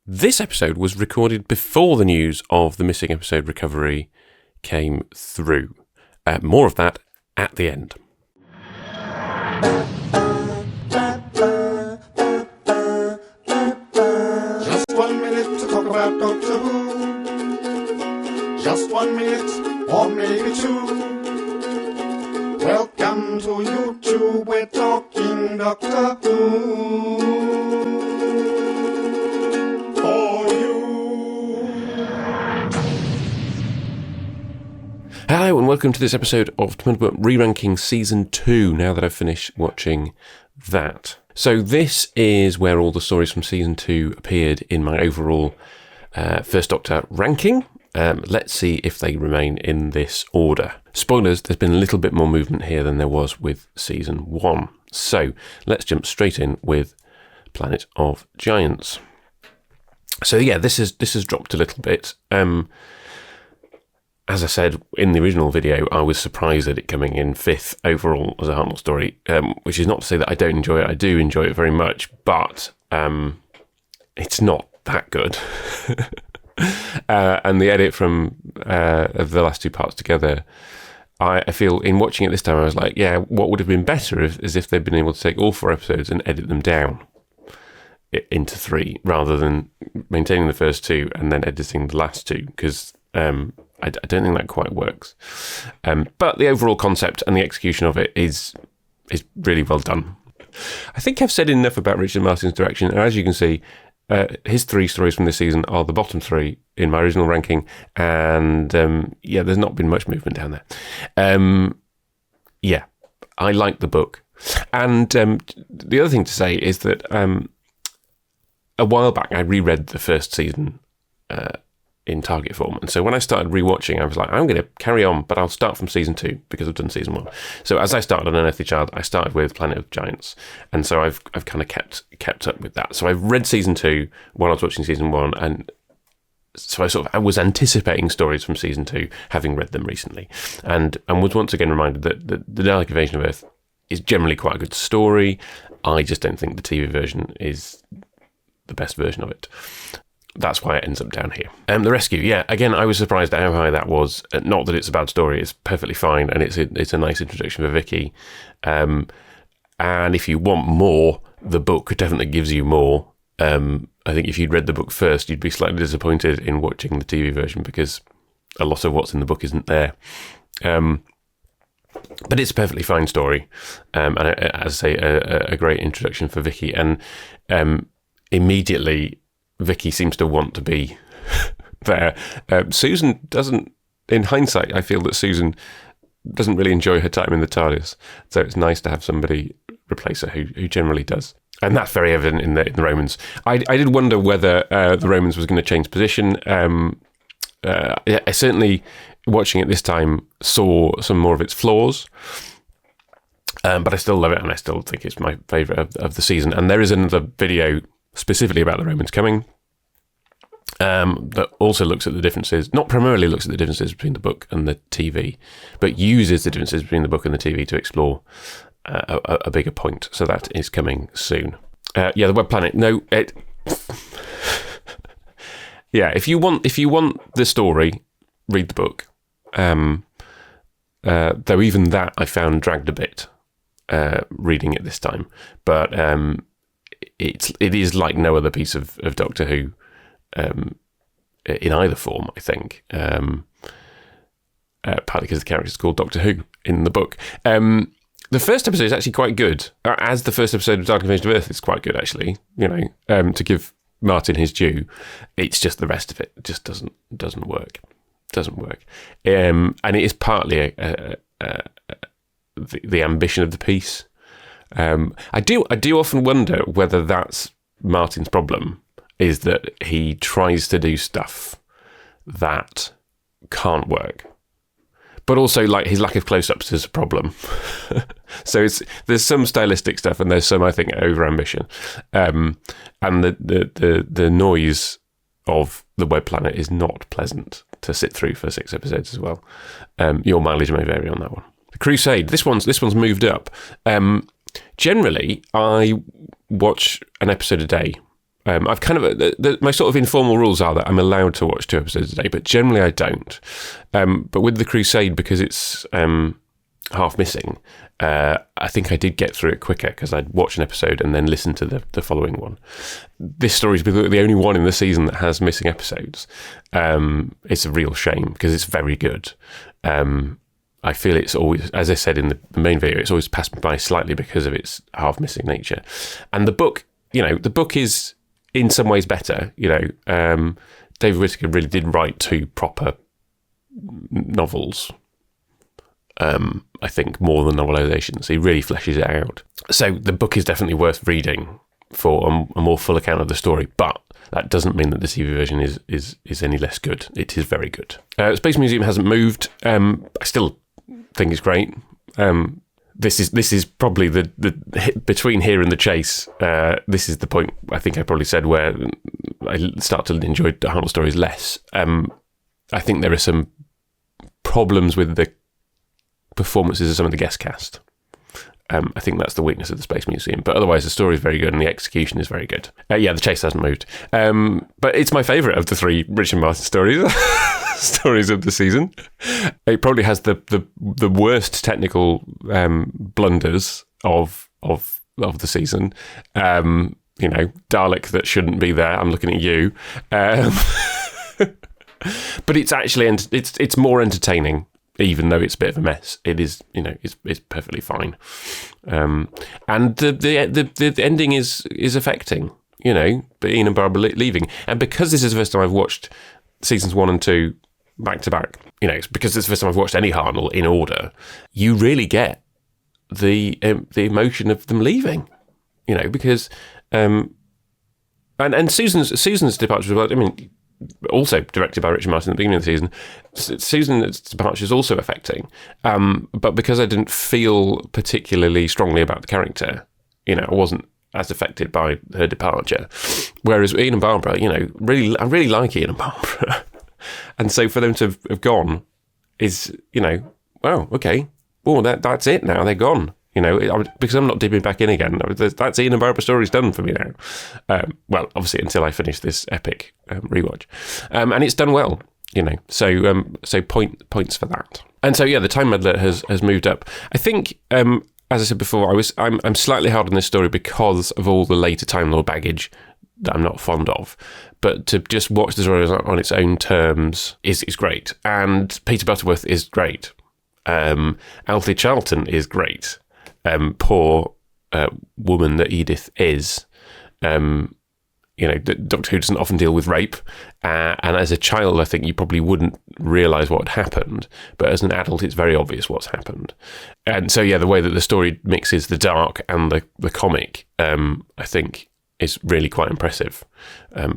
This episode was recorded before the news of the missing episode recovery came through. More of that at the end. Just 1 minute to talk about Doctor Who. Just 1 minute, or maybe two. Welcome to YouTube, we're talking Doctor Who. For you. Hello and welcome to this episode of Tomorrow's Re-Ranking Season 2, now that I've finished watching that. So this is where all the stories from Season 2 appeared in my overall First Doctor ranking. Let's see if they remain in this order. Spoilers, there's been a little bit more movement here than there was with Season 1. So let's jump straight in with Planet of Giants. So yeah, this has dropped a little bit. As I said in the original video, I was surprised at it coming in 5th overall as a Hartnell story, which is not to say that I don't enjoy it. I do enjoy it very much, but it's not that good. And the edit from of the last two parts together, I feel in watching it this time, I was like, yeah, what would have been better is if they'd been able to take all 4 episodes and edit them down into 3, rather than maintaining the first 2 and then editing the last 2, because I don't think that quite works. But the overall concept and the execution of it is really well done. I think I've said enough about Richard Martin's direction, and as you can see, his 3 stories from this season are the bottom 3 in my original ranking, and there's not been much movement down there. I like the book. And the other thing to say is that a while back I reread the first season in target form, and so when I started rewatching, I was like, I'm going to carry on, but I'll start from season 2 because I've done season 1. So as I started on Unearthly Child, I started with Planet of Giants, and so I've kind of kept up with that. So I've read season 2 while I was watching season 1, and so I was anticipating stories from season 2, having read them recently, and was once again reminded that the Dalek Invasion of Earth is generally quite a good story. I just don't think the TV version is the best version of it. That's why it ends up down here. The Rescue, yeah, again, I was surprised at how high that was. Not that it's a bad story, it's perfectly fine, and it's a nice introduction for Vicky. And if you want more, the book definitely gives you more. I think if you'd read the book first, you'd be slightly disappointed in watching the TV version because a lot of what's in the book isn't there. But it's a perfectly fine story, and as I say, a great introduction for Vicky. And immediately, Vicky seems to want to be there. Susan doesn't, in hindsight, I feel that Susan doesn't really enjoy her time in the TARDIS. So it's nice to have somebody replace her who generally does. And that's very evident in the Romans. I did wonder whether the Romans was going to change position. I certainly, watching it this time, saw some more of its flaws. But I still love it, and I still think it's my favourite of the season. And there is another video specifically about the Romans coming, that also looks at the differences, not primarily looks at the differences between the book and the TV, but uses the differences between the book and the TV to explore a bigger point. So that is coming soon. The Web Planet. No, if you want the story, read the book. Though even that I found dragged a bit reading it this time, but it is like no other piece of Doctor Who in either form, I think. Partly because the character is called Doctor Who in the book. The first episode is actually quite good. As the first episode of Dark Invasion of Earth is quite good, actually. To give Martin his due, it's just the rest of it just doesn't work. Doesn't work, and it is partly the ambition of the piece. I do often wonder whether that's Martin's problem, is that he tries to do stuff that can't work, but also like his lack of close-ups is a problem. So there's some stylistic stuff, and there's some, I think, over ambition, and the noise of the Web Planet is not pleasant to sit through for 6 episodes as well. Your mileage may vary on that one. The Crusade, this one's moved up. Generally, I watch an episode a day I've kind of my sort of informal rules are that I'm allowed to watch 2 episodes a day, but generally I don't. But with The Crusade, because it's half missing, I think I did get through it quicker because I'd watch an episode and then listen to the following one. This story's the only one in the season that has missing episodes. It's a real shame because it's very good. I feel it's always, as I said in the main video, it's always passed me by slightly because of its half missing nature. And the book, the book is in some ways better. David Whittaker really did write 2 proper novels. I think more than novelizations. He really fleshes it out. So the book is definitely worth reading for a more full account of the story, but that doesn't mean that the TV version is any less good. It is very good. Space Museum hasn't moved. I still think it's great. This is probably the between here and the chase. This is the point I think I probably said where I start to enjoy Hartnell stories less. I think there are some problems with the performances of some of the guest cast. I think that's the weakness of the Space Museum. But otherwise, the story is very good and the execution is very good. The chase hasn't moved. But it's my favourite of the 3 Richard Martin stories of the season. It probably has the worst technical blunders of the season. Dalek that shouldn't be there. I'm looking at you. But it's actually it's more entertaining. Even though it's a bit of a mess, it is, it's perfectly fine. And the ending is affecting, but Ian and Barbara leaving. And because this is the first time I've watched seasons 1 and 2 back to back, it's because this is the first time I've watched any Hartnell in order, you really get the emotion of them leaving, because, and Susan's departure as well, also directed by Richard Martin at the beginning of the season. Susan's departure is also affecting, but because I didn't feel particularly strongly about the character, I wasn't as affected by her departure. Whereas Ian and Barbara, I really like Ian and Barbara, and so for them to have gone is, wow, okay, that's it now. They're gone. Because I'm not dipping back in again. That's Ian and Barbara story's done for me now. Well, obviously until I finish this epic rewatch, and it's done well. So points for that. And so the Time Meddler has moved up. I think, as I said before, I'm slightly hard on this story because of all the later Time Lord baggage that I'm not fond of. But to just watch the story on its own terms is great. And Peter Butterworth is great. Alfie Charlton is great. Poor woman that Edith is. Doctor Who doesn't often deal with rape, and as a child, I think you probably wouldn't realise what had happened, but as an adult, it's very obvious what's happened. And so, the way that the story mixes the dark and the comic, I think, is really quite impressive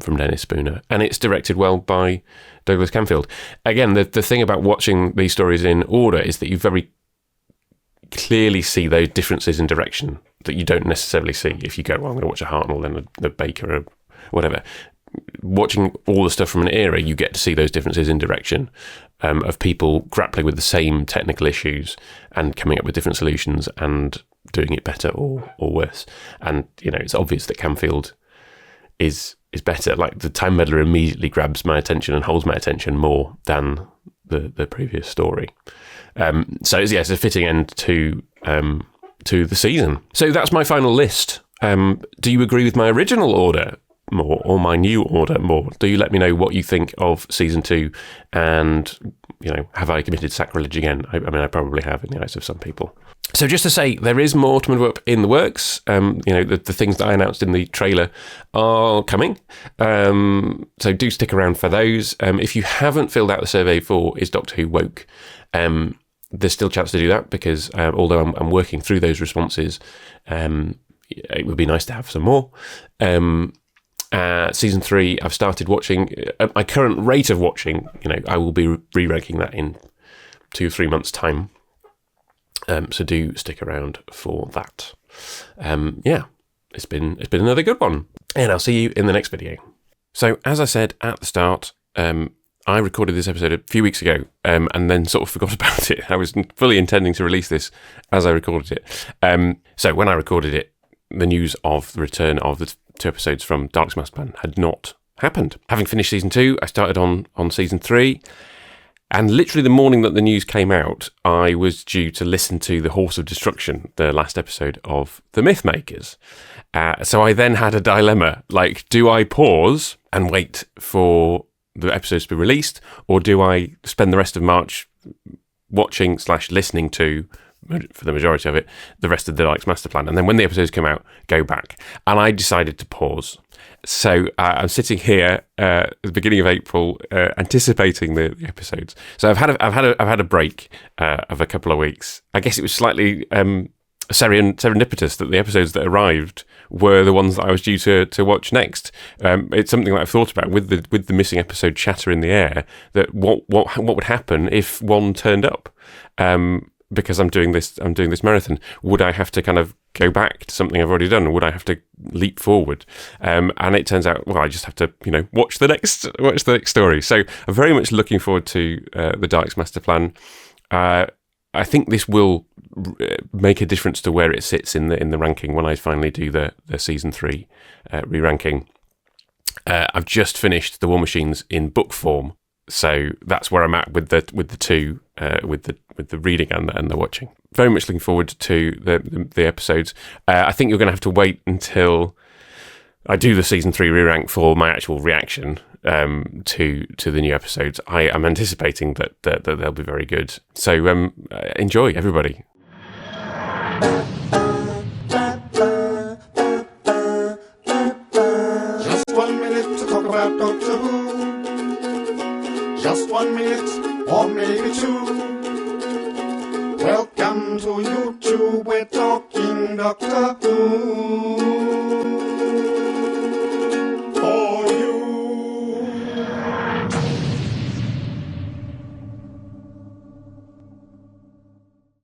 from Dennis Spooner, and it's directed well by Douglas Camfield. Again, the thing about watching these stories in order is that you very clearly see those differences in direction that you don't necessarily see if you go, well, I'm going to watch a Hartnell and a Baker or whatever. Watching all the stuff from an era, you get to see those differences in direction of people grappling with the same technical issues and coming up with different solutions and doing it better or worse. And, it's obvious that Camfield is better. Like, the Time Meddler immediately grabs my attention and holds my attention more than the previous story. So it's a fitting end to the season. So that's my final list. Do you agree with my original order more or my new order more? Do you let me know what you think of season 2? And, have I committed sacrilege again? I probably have in the eyes of some people. So just to say, there is more to move up in the works. The things that I announced in the trailer are coming. So do stick around for those. If you haven't filled out the survey for Is Doctor Who Woke, there's still a chance to do that because although I'm working through those responses, it would be nice to have some more. Season 3, I've started watching. At my current rate of watching, I will be re-ranking that in 2 or 3 months' time. So do stick around for that. It's been another good one, and I'll see you in the next video. So as I said at the start, I recorded this episode a few weeks ago, and then sort of forgot about it. I was fully intending to release this as I recorded it. So when I recorded it, the news of the return of the 2 episodes from Dalek's Master Plan had not happened. Having finished season 2, I started on season 3. And literally the morning that the news came out, I was due to listen to The Horse of Destruction, the last episode of The Mythmakers. So I then had a dilemma, like, do I pause and wait for the episodes to be released, or do I spend the rest of March watching / listening to, for the majority of it, the rest of the Dalek's Master Plan, and then when the episodes come out, go back? And I decided to pause. So I'm sitting here at the beginning of April, anticipating the episodes. So I've had a break of a couple of weeks. I guess it was slightly serendipitous that the episodes that arrived were the ones that I was due to watch next. It's something that I've thought about with the missing episode chatter in the air. That what would happen if one turned up? Because I'm doing this marathon, would I have to kind of go back to something I've already done, or would I have to leap forward? And it turns out, well, I just have to, watch the next story. So I'm very much looking forward to the Dalek's Master Plan. I think this will make a difference to where it sits in the ranking when I finally do the season 3 re-ranking. I've just finished The War Machines in book form. So that's where I'm at with the two, with the reading and the watching. Very much looking forward to the episodes. I think you're going to have to wait until I do the season 3 re-rank for my actual reaction to the new episodes. I am anticipating that they'll be very good. So enjoy, everybody. Just 1 minute to talk about Doctor Who. Just 1 minute, or maybe 2. Welcome to YouTube, we're talking Doctor Who.